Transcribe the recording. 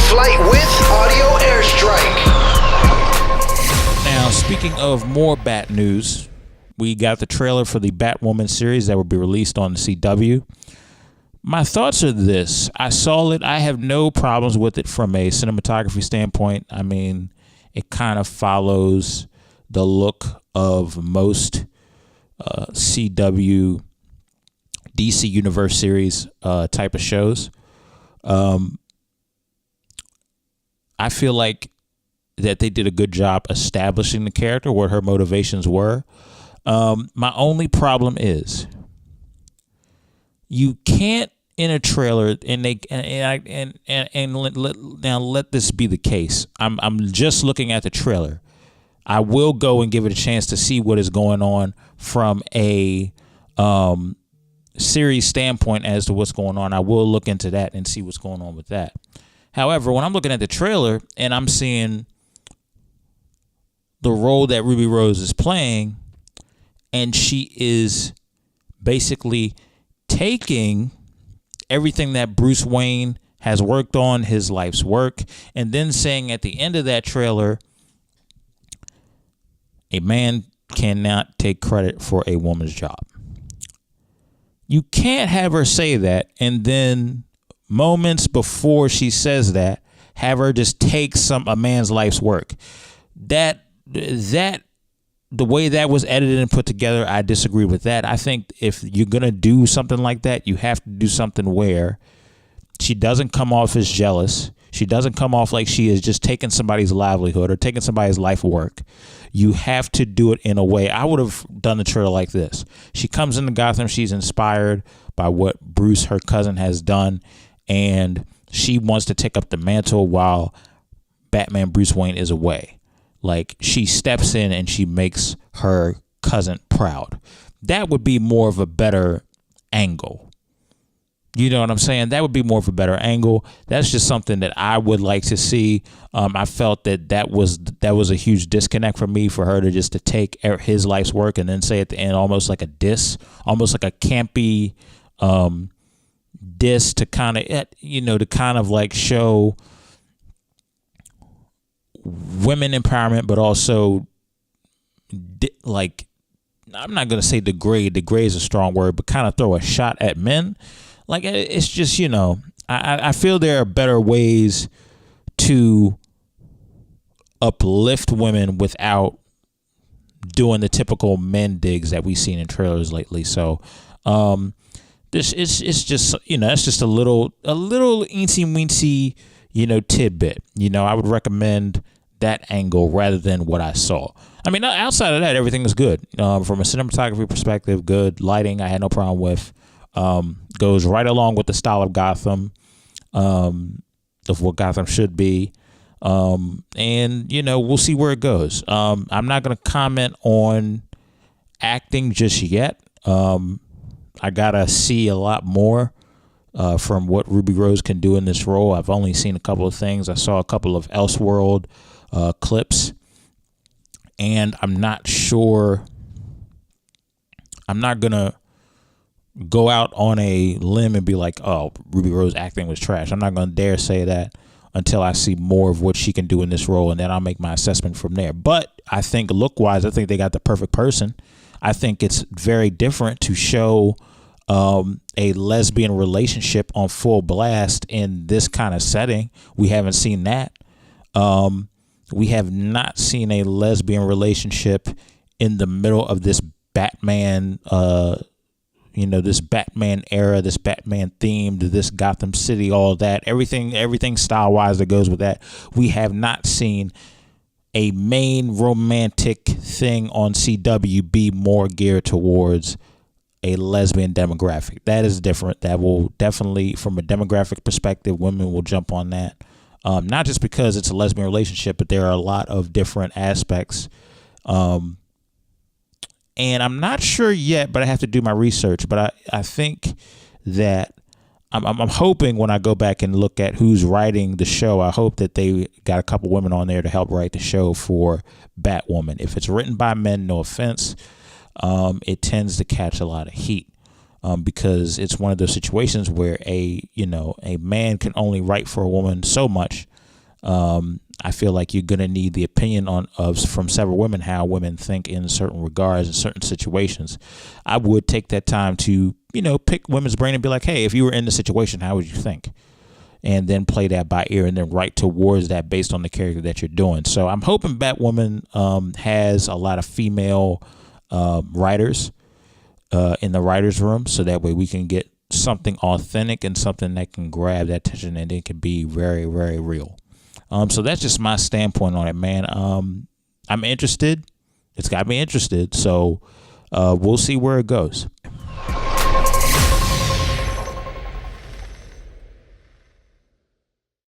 flight with Audio Airstrike. Now, speaking of more Bat news, we got the trailer for the Batwoman series that will be released on the CW. My thoughts are this. I saw it. I have no problems with it from a cinematography standpoint. I mean, it kind of follows the look of most CW DC Universe series type of shows. I feel like that they did a good job establishing the character, what her motivations were. My only problem is you can't in a trailer, and let this be the case. I'm just looking at the trailer. I will go and give it a chance to see what is going on from a series standpoint as to what's going on. I will look into that and see what's going on with that. However, when I'm looking at the trailer and I'm seeing the role that Ruby Rose is playing, and she is basically taking everything that Bruce Wayne has worked on, his life's work, and then saying at the end of that trailer, a man cannot take credit for a woman's job. You can't have her say that and then moments before she says that, have her just take a man's life's work. That the way that was edited and put together, I disagree with that. I think if you're going to do something like that, you have to do something where she doesn't come off as jealous. She doesn't come off like she is just taking somebody's livelihood or taking somebody's life work. You have to do it in a way. I would have done the trailer like this. She comes into Gotham. She's inspired by what Bruce, her cousin, has done, and she wants to take up the mantle while Batman Bruce Wayne is away. Like, she steps in and she makes her cousin proud. That would be more of a better angle. You know what I'm saying? That would be more of a better angle. That's just something that I would like to see. I felt that was a huge disconnect for me, for her to take his life's work and then say at the end, almost like a diss, almost like a campy diss to kind of like show women empowerment, but also like, I'm not going to say degrade is a strong word, but kind of throw a shot at men. Like, it's just, I feel there are better ways to uplift women without doing the typical men digs that we've seen in trailers lately. So it's just, it's just a little eensy weensy, tidbit. I would recommend that angle rather than what I saw. I mean, outside of that, everything is good. From a cinematography perspective, good. Lighting, I had no problem with. Goes right along with the style of Gotham, of what Gotham should be. And, we'll see where it goes. I'm not going to comment on acting just yet. I got to see a lot more from what Ruby Rose can do in this role. I've only seen a couple of things. I saw a couple of Elseworld clips, and I'm not sure. I'm not going to go out on a limb and be like, oh, Ruby Rose acting was trash. I'm not going to dare say that until I see more of what she can do in this role, and then I'll make my assessment from there. But I think look-wise, I think they got the perfect person. I think it's very different to show a lesbian relationship on full blast in this kind of setting. We haven't seen that. We have not seen a lesbian relationship in the middle of this Batman this Batman era, this Batman themed, this Gotham City, all that, everything style wise that goes with that. We have not seen a main romantic thing on CW be more geared towards a lesbian demographic. That is different. That will definitely, from a demographic perspective, women will jump on that. Not just because it's a lesbian relationship, but there are a lot of different aspects. And I'm not sure yet, but I have to do my research. But I think that I'm hoping when I go back and look at who's writing the show, I hope that they got a couple women on there to help write the show for Batwoman. If it's written by men, no offense, it tends to catch a lot of heat because it's one of those situations where a man can only write for a woman so much I feel like you're gonna need the opinion from several women, how women think in certain regards in certain situations. I would take that time to pick women's brain and be like, hey, if you were in the situation, how would you think? And then play that by ear and then write towards that based on the character that you're doing. So I'm hoping Batwoman has a lot of female writers in the writer's room, so that way we can get something authentic and something that can grab that attention and it can be very, very real. So that's just my standpoint on it, man. I'm interested. It's got me interested. So we'll see where it goes.